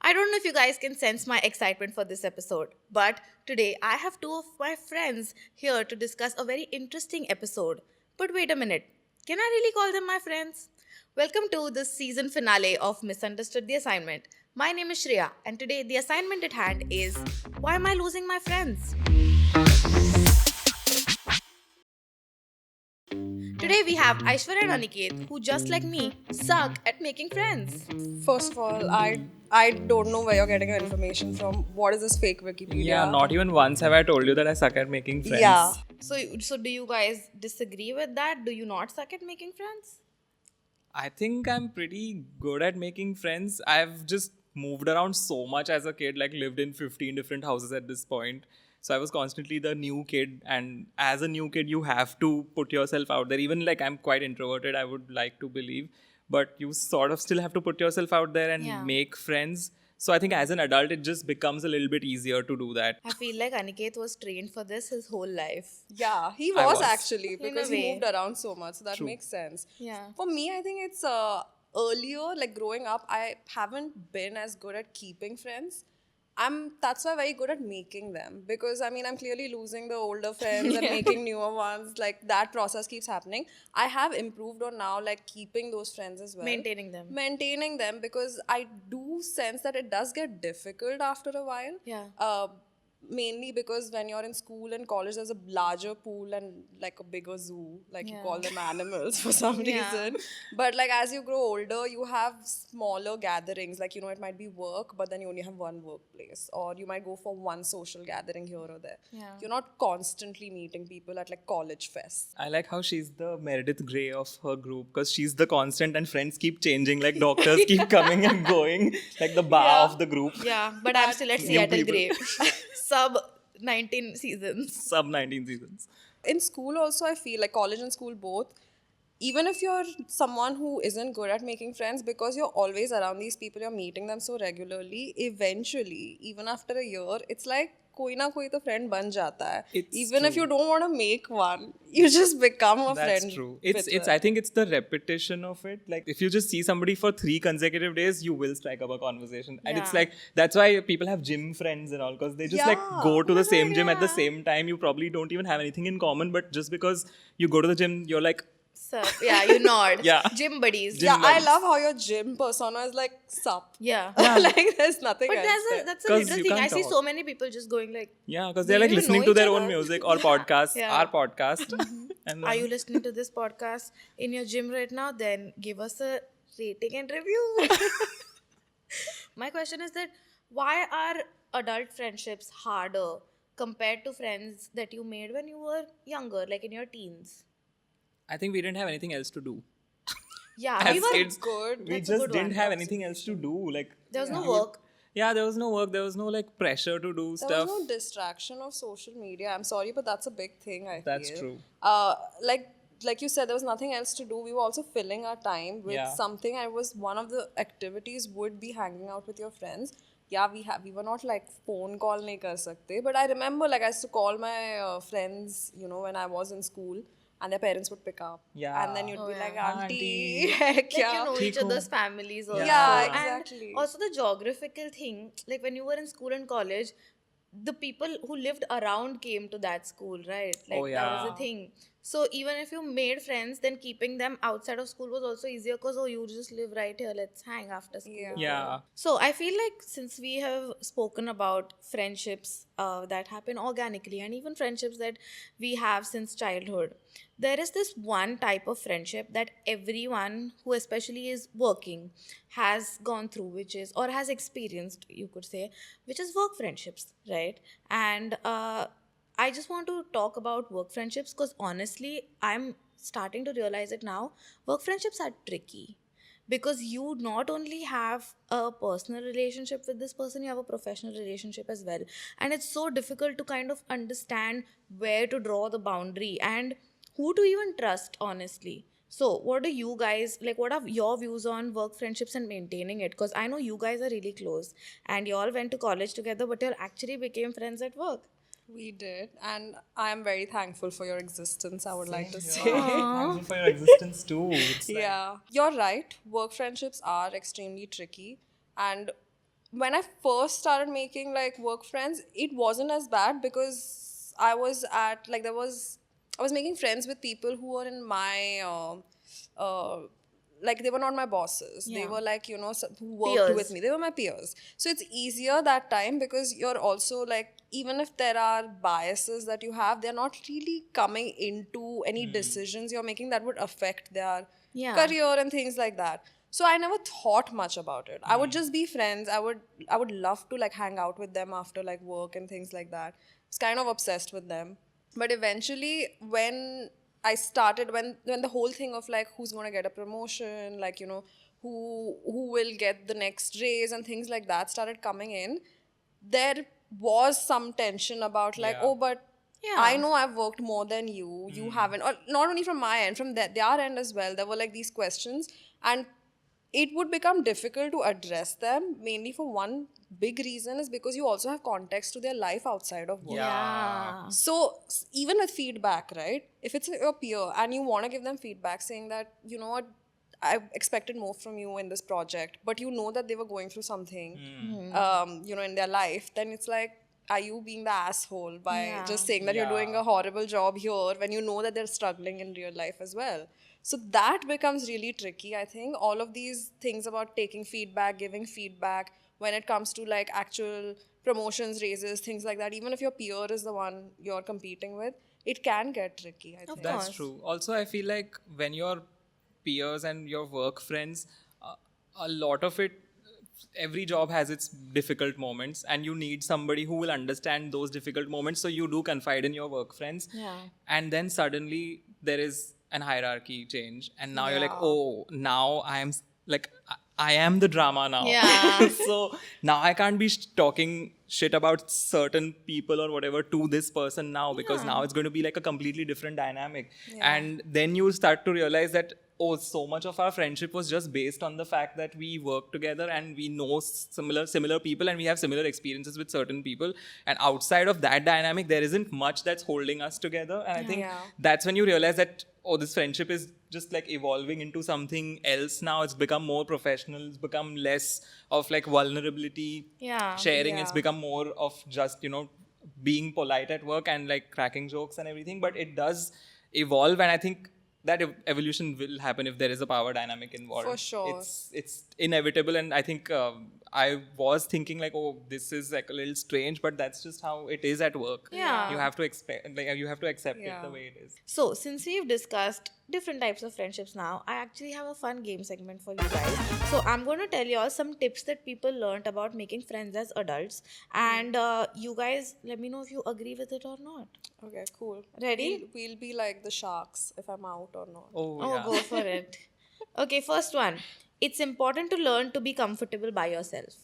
I don't know if you guys can sense my excitement for this episode, but today I have two of my friends here to discuss a very interesting episode. But wait a minute, can I really call them my friends? Welcome to the season finale of Misunderstood the Assignment. My name is Shreya, and today the assignment at hand is Why Am I Losing My Friends? Today we have Aishwarya and Aniket, who just like me suck at making friends. First of all, I don't know where you're getting your information from. What is this fake Wikipedia? Yeah, not even once have I told you that I suck at making friends. Yeah. So do you guys disagree with that? Do you not suck at making friends? I think I'm pretty good at making friends. I've just moved around so much as a kid, like lived in 15 different houses at this point. So I was constantly the new kid, and as a new kid, you have to put yourself out there. Even like I'm quite introverted, I would like to believe, but you sort of still have to put yourself out there and Yeah. make friends. So I think as an adult, it just becomes a little bit easier to do that. I feel like Aniket was trained for this his whole life. Yeah, he I was was. actually In a because he way. moved around so much, so that True. makes sense. Yeah. For me, I think it's earlier, like growing up, I haven't been as good at keeping friends. That's why very good at making them, because I mean I'm clearly losing the older friends and making newer ones. Like that process keeps happening. I have improved on now, like keeping those friends as well. Maintaining them, because I do sense that it does get difficult after a while. Yeah. Mainly because when you're in school and college, there's a larger pool and like a bigger zoo, like you Yeah. call them animals for some Yeah. reason. But like as you grow older, you have smaller gatherings. Like, it might be work, but then you only have one workplace, or you might go for one social gathering here or there. Yeah. You're not constantly meeting people at like college fests. I like how she's the Meredith Grey of her group, because she's the constant and friends keep changing, like doctors keep coming and going, like the bar Yeah. of the group. Yeah, but I'm still at New Seattle people. Grey. Sub 19 seasons. Sub 19 seasons. In school also, I feel like college and school both, even if you're someone who isn't good at making friends, because you're always around these people, you're meeting them so regularly, eventually, even after a year, it's like koi na koi to friend ban jata hai. It's Even if true. you don't want to make one, you just become a That's friend. true. with It's them. I think it's the repetition of it. Like if you just see somebody for 3 consecutive days, you will strike up a conversation. And it's Yeah. like that's why people have gym friends and all, because they just like Yeah. go to the Oh my same God, gym at the yeah. same time. You probably don't even have anything in common, but just because you go to the gym, you're like, So, yeah, you nod. Yeah. Gym buddies. Gym Yeah, I buddies. love how your gym persona is like sup. Yeah. Like there's nothing But else there. that's a 'Cause little you thing. can't I see talk. so many people just going like, yeah, because Do they're like you even listening know to each their own other? music or podcasts, Yeah. our podcast. And are then- you listening to this podcast in your gym right now? Then give us a rating and review. My question is that why are adult friendships harder compared to friends that you made when you were younger, like in your teens? I think we didn't have anything else to do. Yeah, As we were kids, good. we That's a just good didn't one. have anything else to do. Like there was no you would- work. Yeah, there was no work. There was no like pressure to do There stuff. was no distraction of social media. I'm sorry, but that's a big thing, I That's feel. true. Like you said, there was nothing else to do. We were also filling our time with Yeah. something. I was one of the activities would be hanging out with your friends. Yeah, we were not like phone call nahi kar sakte, but I remember like I used to call my friends, when I was in school, and their parents would pick up. Yeah. And then you'd be yeah. like, Auntie, Auntie. hai Like kya? you know each Theek ho. other's families also. Yeah, And exactly. also the geographical thing, like when you were in school and college, the people who lived around came to that school, right? Like Oh, that was yeah. the thing. So even if you made friends, then keeping them outside of school was also easier because you just live right here, let's hang after school. Yeah. Yeah. So I feel like since we have spoken about friendships that happen organically and even friendships that we have since childhood, there is this one type of friendship that everyone who especially is working has gone through, which is or has experienced, you could say, which is work friendships, right? And I just want to talk about work friendships because honestly, I'm starting to realize it now. Work friendships are tricky because you not only have a personal relationship with this person, you have a professional relationship as well. And it's so difficult to kind of understand where to draw the boundary and who to even trust, honestly. So, what do you guys like? What are your views on work friendships and maintaining it? Because I know you guys are really close and you all went to college together, but you all actually became friends at work. We did, and I am very thankful for your existence, I would like to say. Thankful for your existence too. It's like- Yeah, you're right. Work friendships are extremely tricky, and when I first started making like work friends, it wasn't as bad because I was at like I was making friends with people who were in my like they were not my bosses. They Yeah. were like, you know, who worked with Peers. me. They were my peers. So it's easier that time because you're also like, even if there are biases that you have, they're not really coming into any decisions you're making that would affect their Yeah. career and things like that. So I never thought much about it. I would just be friends. I would love to like hang out with them after like work and things like that. I was kind of obsessed with them. But eventually when I started when the whole thing of like who's gonna get a promotion, like, you know, who will get the next raise and things like that started coming in, there was some tension about like, Yeah. oh, but Yeah. I know I've worked more than you. You haven't. Or not only from my end, from their end as well. There were like these questions. And it would become difficult to address them, mainly for one big reason is because you also have context to their life outside of work. Yeah. So even with feedback, right? If it's your peer and you want to give them feedback saying that, you know what, I expected more from you in this project, but you know that they were going through something, you know, in their life, then it's like, are you being the asshole by Yeah. just saying that you're doing Yeah. a horrible job here when you know that they're struggling in real life as well? So that becomes really tricky, I think. All of these things about taking feedback, giving feedback, when it comes to like actual promotions, raises, things like that, even if your peer is the one you're competing with, it can get tricky, I think. That's course. true. Also, I feel like when your peers and your work friends, a lot of it, every job has its difficult moments, and you need somebody who will understand those difficult moments. So you do confide in your work friends. Yeah. And then suddenly there is an hierarchy change. And now you're like, Yeah. oh, now I am like, I am the drama now. Yeah. So now I can't be talking shit about certain people or whatever to this person now, because now it's going to be like a completely different dynamic. And then you start to realize that, oh, so much of our friendship was just based on the fact that we work together and we know similar people and we have similar experiences with certain people, and outside of that dynamic there isn't much that's holding us together. And I think Yeah. that's when you realize that, oh, this friendship is just like evolving into something else now. It's become more professional, it's become less of like vulnerability Yeah. sharing. It's Yeah. become more of just, you know, being polite at work and like cracking jokes and everything. But it does evolve, and I think that evolution will happen if there is a power dynamic involved. For sure. It's inevitable. And I think I was thinking like, oh, this is like a little strange, but that's just how it is at work. Yeah. You have to expect, like, you have to accept it Yeah. the way it is. So, since we've discussed different types of friendships now, I actually have a fun game segment for you guys. So, I'm going to tell you all some tips that people learned about making friends as adults. And you guys let me know if you agree with it or not. Okay, cool. Ready? We'll be like the sharks if I'm out or not. Oh, Oh, yeah. go for it. Okay, first one. It's important to learn to be comfortable by yourself.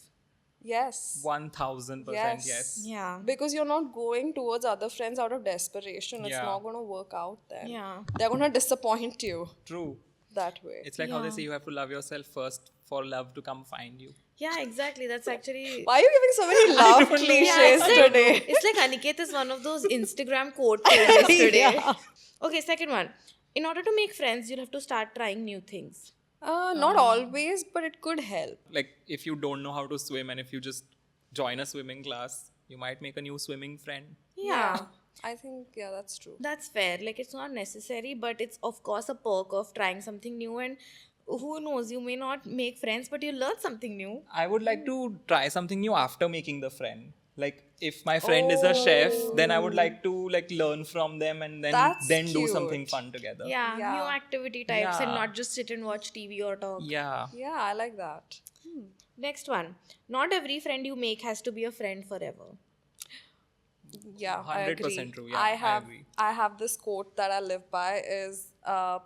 Yes. 1000% Yes. yes. Yeah. Because you're not going towards other friends out of desperation. It's Yeah. not going to work out then. Yeah. They're going to disappoint you True. that way. It's like how they Yeah. say you have to love yourself first for love to come find you. Yeah, exactly. That's actually. Why are you giving so many love Yeah, cliches it's like, today? it's like Aniket is one of those Instagram quote pages today. Yeah. Okay, second one. In order to make friends, you'll have to start trying new things. Not always, but it could help. Like if you don't know how to swim and if you just join a swimming class, you might make a new swimming friend. Yeah. I think, yeah, that's true. That's fair. Like, it's not necessary, but it's, of course, a perk of trying something new. And who knows, you may not make friends, but you learn something new. I would like to try something new after making the friend. Like if my friend is a chef, then I would like to like learn from them and then That's do cute. something fun together. Yeah, Yeah. new activity types and Yeah. not just sit and watch TV or talk. Yeah. Yeah, I like that. Next one. Not every friend you make has to be a friend forever. Yeah, I 100% agree. true. Yeah, I I have agree. I have this quote that I live by is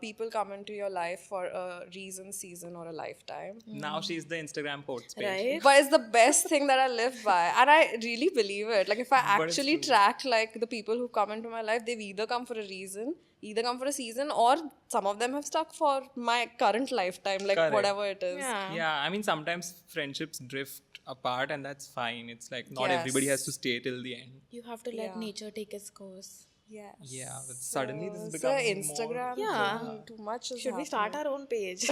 people come into your life for a reason, season, or a lifetime. Now she's the Instagram quotes page. Right? But it's the best thing that I live by, and I really believe it. Like if I But it's actually true. track like the people who come into my life, they've either come for a reason, either come for a season, or some of them have stuck for my current lifetime, like Correct. whatever it is. Yeah. Yeah, I mean sometimes friendships drift apart and that's fine. It's like not everybody has to Yes. stay till the end. You have to let Yeah. nature take its course. Yes. Yeah, but suddenly this is So becoming Instagram Yeah. thing, too much is Should we start happening. our own page?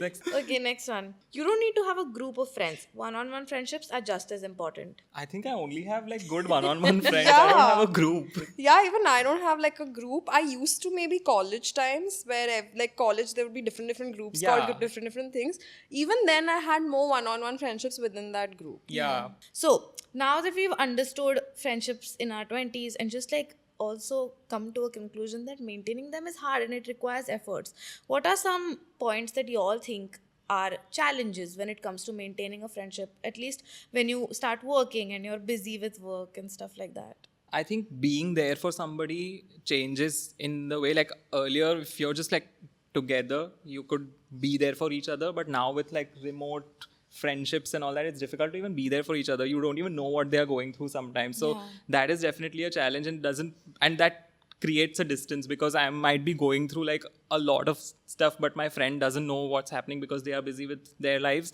Like, Okay, next one. You don't need to have a group of friends. One-on-one friendships are just as important. I think I only have like good one-on-one friends. I don't have a group. Yeah, even I don't have like a group. I used to maybe college times where like college there would be different groups called Yeah. different things. Even then I had more one-on-one friendships within that group. Yeah. So, now that we've understood friendships in our 20s and just like also come to a conclusion that maintaining them is hard and it requires efforts, what are some points that you all think are challenges when it comes to maintaining a friendship, at least when you start working and you're busy with work and stuff like that? I think being there for somebody changes in the way, like earlier, if you're just like together, you could be there for each other. But now with like remote friendships and all that, it's difficult to even be there for each other. You don't even know what they're going through sometimes. So that is definitely a challenge, and that creates a distance, because I might be going through like a lot of stuff, but my friend doesn't know what's happening because they are busy with their lives.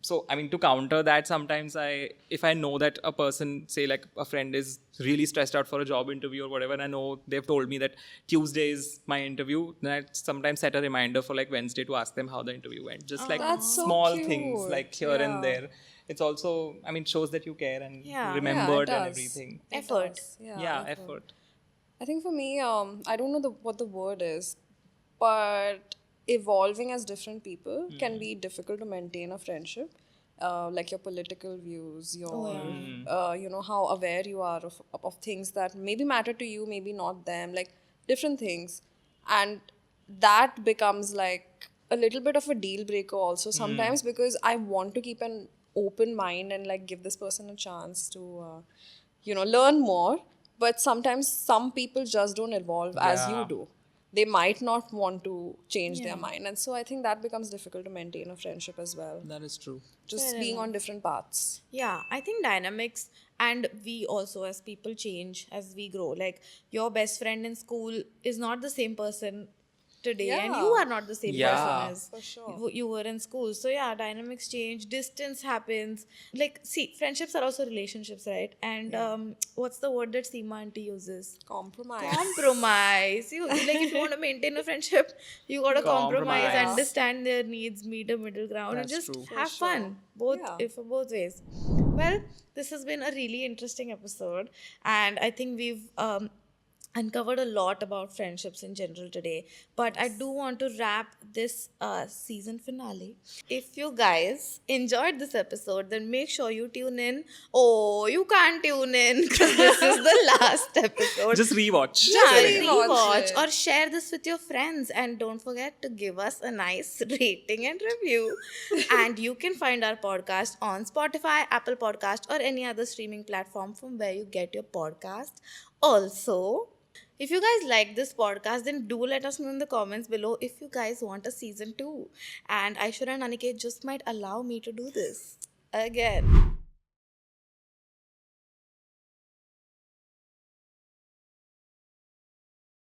So I mean, to counter that, sometimes if I know that a person, say like a friend, is really stressed out for a job interview or whatever, and I know they've told me that Tuesday is my interview, then I sometimes set a reminder for like Wednesday to ask them how the interview went. Just like That's so small cute. things like here and Yeah. there. It's also, I mean, shows that you care and Yeah. remembered Yeah, it and does. everything. Effort. Yeah, effort. I think for me, I don't know what the word is, but evolving as different people can be difficult to maintain a friendship. Like your political views, your you know, how aware you are of things that maybe matter to you, maybe not them, like different things, and that becomes like a little bit of a deal breaker also sometimes, because I want to keep an open mind and like give this person a chance to you know, learn more. But sometimes some people just don't evolve as you Yeah. do. They might not want to change their mind, and so I think that becomes difficult to maintain a friendship as well, That is true. just being on different paths. Yeah, I think dynamics and we also as people change as we grow. Like your best friend in school is not the same person today, and you Yeah. are not the same Yeah. person as For sure. you were in school. So yeah, dynamics change, distance happens. Like, see, friendships are also relationships, right? And what's the word that Seema auntie uses? Compromise. Compromise. You like, if you want to maintain a friendship, you gotta compromise, Compromise. understand their needs, meet a middle ground, and That's just true. have fun. Both Yeah. if for both ways. Well, this has been a really interesting episode, and I think we've uncovered a lot about friendships in general today. But I do want to wrap this season finale. If you guys enjoyed this episode, then make sure you tune in. Oh, you can't tune in because this is the last episode. Just rewatch. Yeah, rewatch rewatch it. or share this with your friends, and don't forget to give us a nice rating and review. And you can find our podcast on Spotify, Apple Podcast, or any other streaming platform from where you get your podcast. Also, if you guys like this podcast, then do let us know in the comments below if you guys want a season 2. And Aishwarya and Aniket just might allow me to do this again.